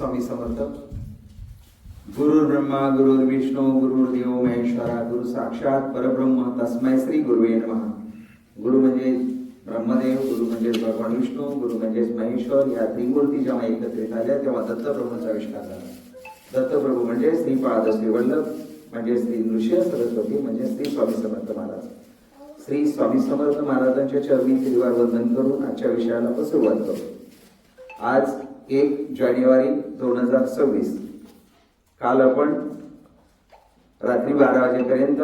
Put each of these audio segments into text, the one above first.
स्वामी समर्थ. गुरु ब्रह्मा गुरु विष्णू गुरुर्देव महेश्वरा गुरु साक्षात परब्रह्म तस्मै श्री गुरुवे नमः. गुरु म्हणजे ब्रह्मदेव, गुरु म्हणजे भगवान विष्णू, गुरु म्हणजे महेश्वर. या त्रिमूर्ती जेव्हा एकत्रित आल्या तेव्हा दत्तप्रभूंचा आविष्कार झाला. दत्तप्रभू म्हणजे श्रीपाद श्रीवल्लभ, म्हणजे श्री नृसिंह सरस्वती, म्हणजे श्री स्वामी समर्थ महाराज. श्री स्वामी समर्थ महाराजांच्या चरणी त्रिवार वंदन करून आजच्या विषयाला आपण सुरुवात करू. आज 1 जानेवारी 2026. काल आपण रात्री 12 वाजेपर्यंत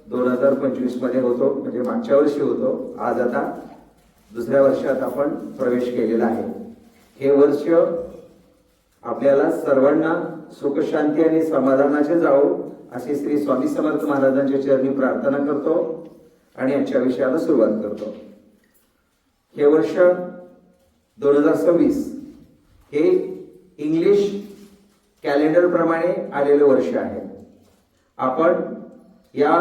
2025 मध्ये होतो, म्हणजे मागच्या वर्षी होतो. आज आता दुसऱ्या वर्षात आपण प्रवेश केलेला आहे. हे वर्ष आपल्याला सर्वांना सुख शांती आणि समाधानाचे जावो अशी श्री स्वामी समर्थ महाराजांच्या चरणी प्रार्थना करतो आणि आजच्या विषयाला सुरुवात करतो. हे वर्ष 2026 हे इंग्लिश कॅलेंडर प्रमाणे आलेलं वर्ष आहे. आपण या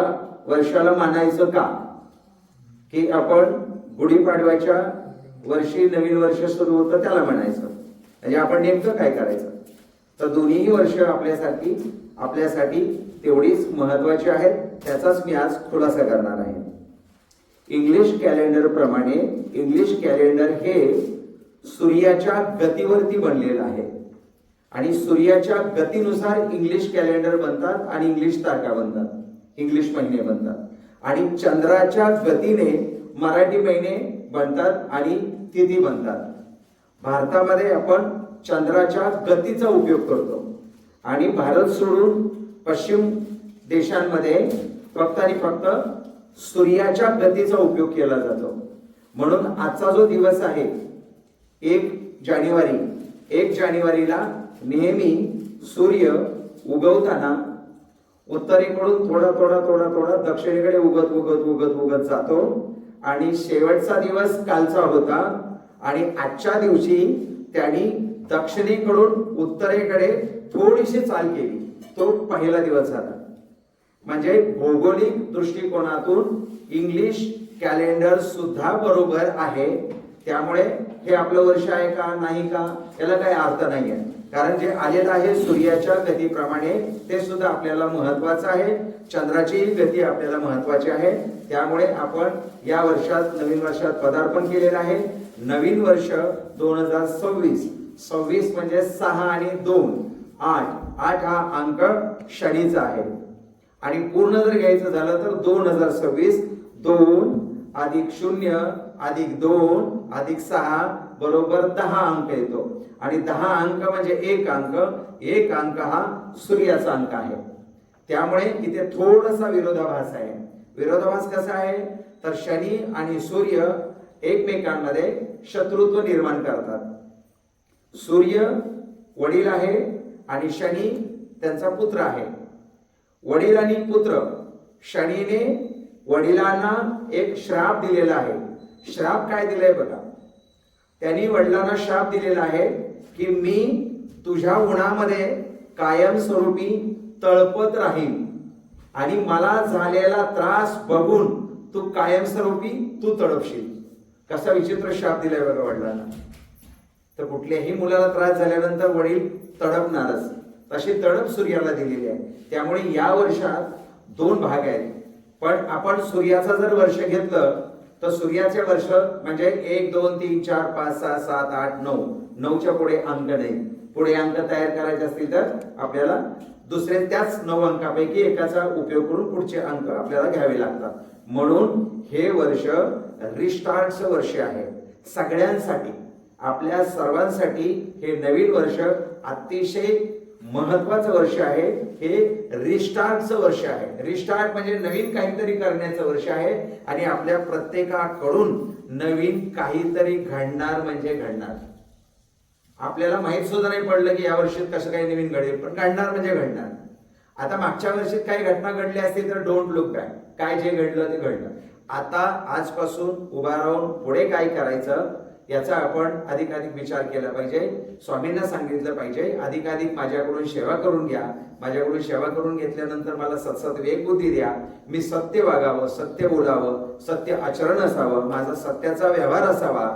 वर्षाला मानायचं का, की आपण गुढीपाडव्याच्या वर्षी नवीन वर्ष सुरू होतं त्याला म्हणायचं. म्हणजे आपण नेमकं काय करायचं, तर दोन्ही वर्ष आपल्यासाठी तेवढीच महत्वाची आहेत. त्याचाच मी आज खुलासा करणार आहे. इंग्लिश कॅलेंडर प्रमाणे इंग्लिश कॅलेंडर हे सूर्याच्या गतीवरती बनलेलं आहे आणि सूर्याच्या गतीनुसार इंग्लिश कॅलेंडर बनतात आणि इंग्लिश तारखा बनतात, इंग्लिश महिने बनतात. आणि चंद्राच्या गतीने मराठी महिने बनतात आणि तिथी बनतात. भारतामध्ये आपण चंद्राच्या गतीचा उपयोग करतो आणि भारत सोडून पश्चिम देशांमध्ये फक्त आणि फक्त सूर्याच्या गतीचा उपयोग केला जातो. म्हणून आजचा जो दिवस आहे 1 जानेवारीला नेहमी सूर्य उगवताना उत्तरेकडून थोडा दक्षिणेकडे उगत जातो आणि शेवटचा दिवस कालचा होता आणि आजच्या दिवशी त्यांनी दक्षिणेकडून उत्तरेकडे थोडीशी चाल केली. तो पहिला दिवस झाला. म्हणजे भौगोलिक दृष्टिकोनातून इंग्लिश कॅलेंडर सुद्धा बरोबर आहे. त्यामुळे हे आपलं वर्ष आहे का नाही का याला काही अर्थ नाही आहे, कारण जे आलेलं आहे सूर्याच्या गतीप्रमाणे ते सुद्धा आपल्याला महत्वाचं आहे. चंद्राची गती आपल्याला महत्वाची आहे. त्यामुळे आपण या वर्षात नवीन वर्षात पदार्पण केलेलं आहे. नवीन वर्ष 2026 म्हणजे 6 आणि 2 8 हा अंक शनीचा आहे. आणि पूर्ण जर घ्यायचं झालं तर 2026 2 अधिक 0 अधिक 2 अधिक 6 बरोबर 10 अंक येतो. आणि 10 अंक म्हणजे एक अंक हा सूर्याचा अंक आहे. त्यामुळे इथे थोडासा विरोधाभास आहे. विरोधाभास कसा आहे, तर शनी आणि सूर्य एकमेकांमध्ये शत्रुत्व निर्माण करतात. सूर्य वडील आहे आणि शनी त्यांचा पुत्र आहे. वडील आणि पुत्र. शनीने वडिलांना एक श्राप दिलेला आहे. श्राप काय दिलाय बघा, त्यांनी वडिलांना श्राप दिलेला आहे की मी तुझ्या उन्हामध्ये कायमस्वरूपी तळपत राहील आणि मला झालेला त्रास बघून तू कायमस्वरूपी तू तळपशील. कसा विचित्र श्राप दिलाय बघा वडिलांना. तर कुठल्याही मुलाला त्रास झाल्यानंतर वडील तडपणारच, तशी तडप सूर्याला दिलेली आहे. त्यामुळे या वर्षात 2 भाग आहेत. पण आपण सूर्याचा जर वर्ष घेतलं तर सूर्याचे वर्ष म्हणजे 1 2 3 4 5 6 7 8 9 9च्या पुढे अंक नाही. पुढे अंक तयार करायचे असतील तर आपल्याला दुसरे त्याच 9 अंकापैकी एकाचा उपयोग करून पुढचे अंक आपल्याला घ्यावे लागतात. म्हणून हे वर्ष रिस्टार्टचं वर्ष आहे सगळ्यांसाठी. आपल्या सर्वांसाठी हे नवीन वर्ष अतिशय महत्वाचं वर्ष आहे. हे रिस्टार्टचं वर्ष आहे. रिस्टार्ट म्हणजे नवीन काहीतरी करण्याचं वर्ष आहे आणि आपल्या प्रत्येकाकडून नवीन काहीतरी घडणार म्हणजे घडणार. आपल्याला माहित सुद्धा नाही पडलं की या वर्षी कसं काही नवीन घडेल, पण घडणार म्हणजे घडणार. आता मागच्या वर्षीत काही घटना घडल्या असतील तर डोंट लुक बॅक, काय जे घडलं ते घडलं. आता आजपासून उभा राहून पुढे काय करायचं याचा आपण अधिकाधिक विचार केला पाहिजे. स्वामींना सांगितलं पाहिजे अधिकाधिक माझ्याकडून सेवा करून घ्या. माझ्याकडून सेवा करून घेतल्यानंतर मला सतसत विवेक बुद्धी द्या. मी सत्य वागावं, सत्य बोलावं, सत्य आचरण असावं, माझा सत्याचा व्यवहार असावा.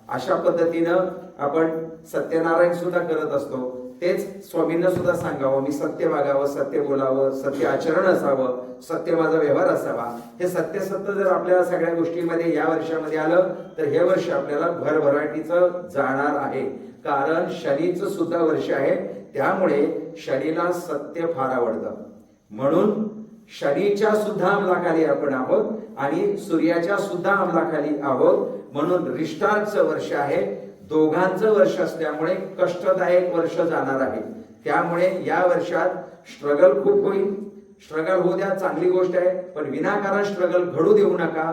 अशा पद्धतीनं आपण सत्यनारायण सुद्धा करत असतो. तेच स्वामींना सुद्धा सांगावं, मी सत्य वागावं, सत्य बोलावं, सत्य आचरण असावं, सत्य माझा व्यवहार असावा. हे सत्य जर आपल्याला सगळ्या गोष्टींमध्ये या वर्षामध्ये आलं तर हे वर्ष आपल्याला भरभराटीचं जाणार आहे. कारण शनीचं सुद्धा वर्ष आहे, त्यामुळे शनीला सत्य फार आवडतं. म्हणून शनीच्या सुद्धा अंमलाखाली आपण आहोत आणि सूर्याच्या सुद्धा अंमलाखाली आहोत. म्हणून रिस्टार्टचं वर्ष आहे, दोघांचं वर्ष असल्यामुळे कष्टदायक वर्ष जाणार आहे. त्यामुळे या वर्षात स्ट्रगल खूप होईल. स्ट्रगल होऊ द्या, चांगली गोष्ट आहे, पण विनाकारण स्ट्रगल घडू देऊ नका.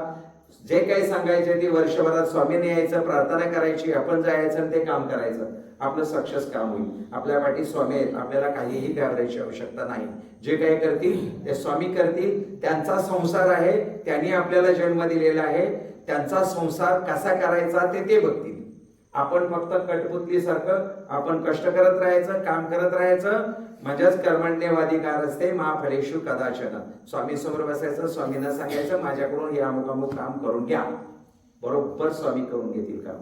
जे काही सांगायचे ते वर्षभरात स्वामीने यायचं, प्रार्थना करायची, आपण जायचं आणि ते काम करायचं, आपलं सक्सेस काम होईल. आपल्या पाठी स्वामी आहेत, आपल्याला काहीही घाबरायची आवश्यकता नाही. जे काही करतील ते स्वामी करतील. त्यांचा संसार आहे, त्यांनी आपल्याला जन्म दिलेला आहे, त्यांचा संसार कसा करायचा ते बघतील. आपण फक्त कठपुतलीसारखं आपण कष्ट करत राहायचं, काम करत राहायचं. म्हणजेच कर्मण्यवाधिकार असते मा फलेषु कदाचन. स्वामी समोर बसायचं, स्वामींना सांगायचं माझ्याकडून हे अमुक अमुक काम करून घ्या. बरोबर स्वामी करून घेतील काम.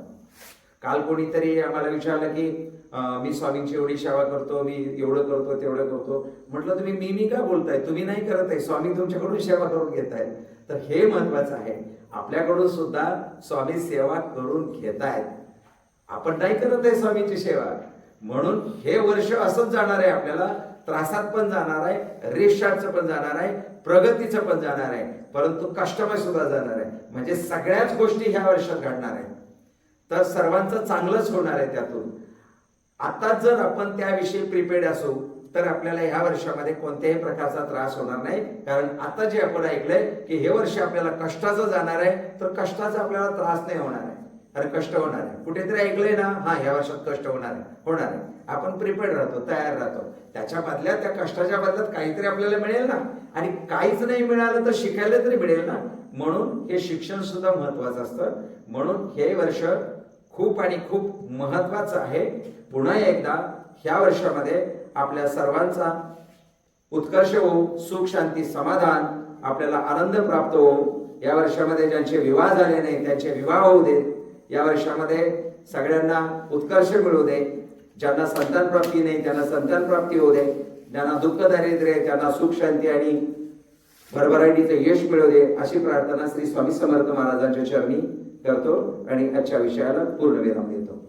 काल कोणीतरी आम्हाला विचारलं की मी स्वामींची एवढी सेवा करतो, मी एवढं करतो, तेवढं करतो. म्हटलं तुम्ही मी का बोलताय? तुम्ही नाही करत आहे, स्वामी तुमच्याकडून सेवा करून घेत आहेत. तर हे महत्वाचं आहे, आपल्याकडून सुद्धा स्वामी सेवा करून घेत आहेत. आपण नाही करत आहे स्वामींची सेवा. म्हणून हे वर्ष असंच जाणार आहे, आपल्याला त्रासात पण जाणार आहे, रिस्टार्टचं पण जाणार आहे, प्रगतीचं पण जाणार आहे, परंतु कष्टमय सुद्धा जाणार आहे. म्हणजे सगळ्याच गोष्टी ह्या वर्षात घडणार आहेत. तर सर्वांचं चांगलंच होणार आहे त्यातून. आता जर आपण त्याविषयी प्रिपेअर्ड असू तर आपल्याला ह्या वर्षामध्ये कोणत्याही प्रकारचा त्रास होणार नाही. कारण आता जे आपण ऐकलंय की हे वर्ष आपल्याला कष्टाचं जाणार आहे, तर कष्टाचा आपल्याला त्रास नाही होणार आहे. अरे कष्ट होणार आहे, कुठेतरी ऐकलंय ना, हा ह्या वर्षात कष्ट होणार आहे. आपण प्रिपेअर्ड राहतो, तयार राहतो. त्याच्या बदल्यात, त्या कष्टाच्या बदल्यात काहीतरी आपल्याला मिळेल ना. आणि काहीच नाही मिळालं तर शिकायला तरी मिळेल ना. म्हणून हे शिक्षण सुद्धा महत्वाचं असतं. म्हणून हे वर्ष खूप आणि खूप महत्वाचं आहे. पुन्हा एकदा ह्या वर्षामध्ये आपल्या सर्वांचा उत्कर्ष हो, सुख शांती समाधान, आपल्याला आनंद प्राप्त हो. या वर्षामध्ये ज्यांचे विवाह झाले नाही त्यांचे विवाह होऊ दे. या वर्षामध्ये सगळ्यांना उत्कर्ष मिळू दे. ज्यांना संतान प्राप्ती नाही त्यांना संतान प्राप्ती होऊ दे. ज्यांना दुःख दारिद्र्य आहे त्यांना सुख शांती आणि भरभराटीचं यश मिळू दे, अशी प्रार्थना श्री स्वामी समर्थ महाराजांच्या चरणी करतो आणि आजच्या विषयाला पूर्ण विराम देतो.